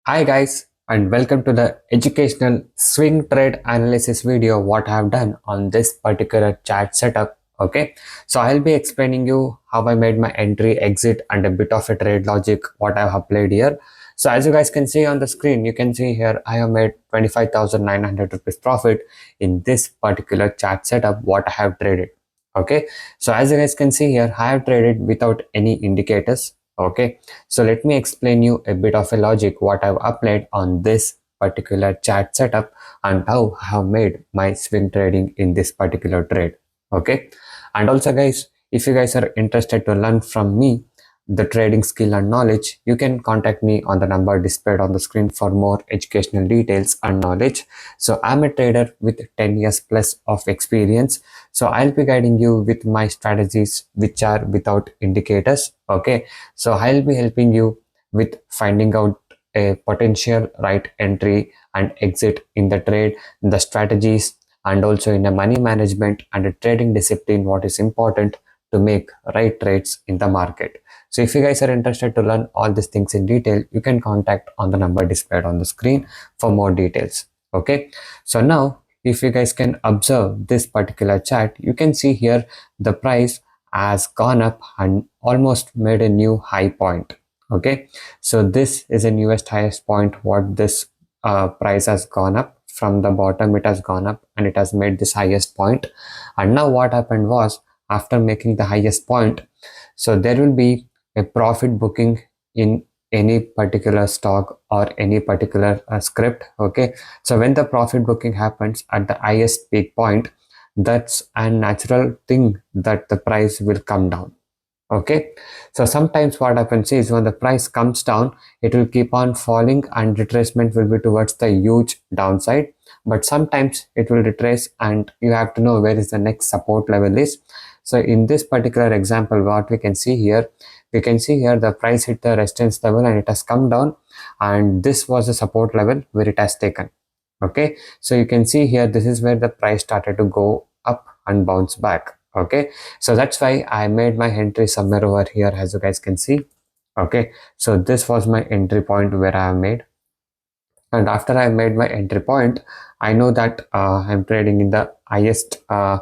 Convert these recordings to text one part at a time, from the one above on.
Hi guys, and welcome to the educational swing trade analysis video what I have done on this particular chart setup. Okay, so I'll be explaining you how I made my entry, exit, and a bit of a trade logic what I have applied here. So as you guys can see on the screen, you can see here I have made 25,900 rupees profit in this particular chart setup what I have traded. Okay, so as you guys can see here, I have traded without any indicators. Okay, so let me explain you a bit of a logic what I've applied on this particular chart setup and how I have made my swing trading in this particular trade. Okay, and also guys, if you guys are interested to learn from me the trading skill and knowledge, you can contact me on the number displayed on the screen for more educational details and knowledge. So I'm a trader with 10 years plus of experience. So I'll be guiding you with my strategies which are without indicators. Okay, so I'll be helping you with finding out a potential right entry and exit in the trade, the strategies, and also in the money management and the trading discipline what is important to make right trades in the market. So if you guys are interested to learn all these things in detail, you can contact on the number displayed on the screen for more details. Okay, so now if you guys can observe this particular chart, you can see here the price has gone up and almost made a new high point. Okay, so this is a newest highest point what this price has gone up from the bottom. It has gone up and it has made this highest point. And now what happened was, after making the highest point, so there will be a profit booking in any particular stock or any particular script. Okay, so when the profit booking happens at the highest peak point, that's a natural thing that the price will come down. Okay, so sometimes what happens is when the price comes down, it will keep on falling and retracement will be towards the huge downside. But sometimes it will retrace and you have to know where is the next support level is. So in this particular example, what we can see here, we can see here the price hit the resistance level and it has come down, and this was the support level where it has taken. Okay, so you can see here this is where the price started to go up and bounce back. Okay, so that's why I made my entry somewhere over here, as you guys can see. Okay, so this was my entry point where I have made, and after I made my entry point, I know that I'm trading in the highest uh,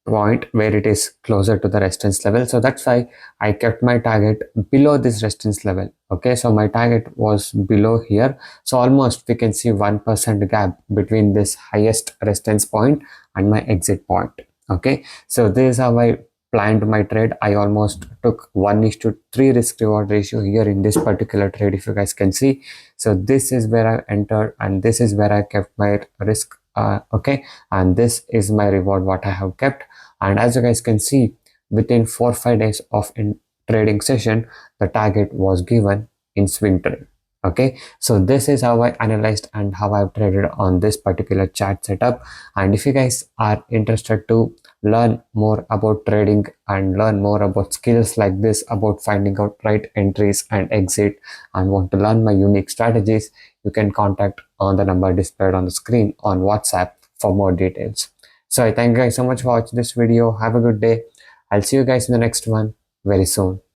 point where it is closer to the resistance level. So that's why I kept my target below this resistance level. Okay, so my target was below here. So almost we can see 1% gap between this highest resistance point and my exit point. Okay, so this is how I planned my trade. I almost took 1:3 risk reward ratio here in this particular trade, if you guys can see. So this is where I entered and this is where I kept my risk. Okay, and this is my reward what I have kept. And as you guys can see, within 4-5 days of trading session, the target was given in swing trade. Okay, so this is how I analyzed and how I've traded on this particular chart setup. And if you guys are interested to learn more about trading and learn more about skills like this, about finding out right entries and exit, and want to learn my unique strategies, you can contact on the number displayed on the screen on WhatsApp for more details. So I thank you guys so much for watching this video. Have a good day. I'll see you guys in the next one very soon.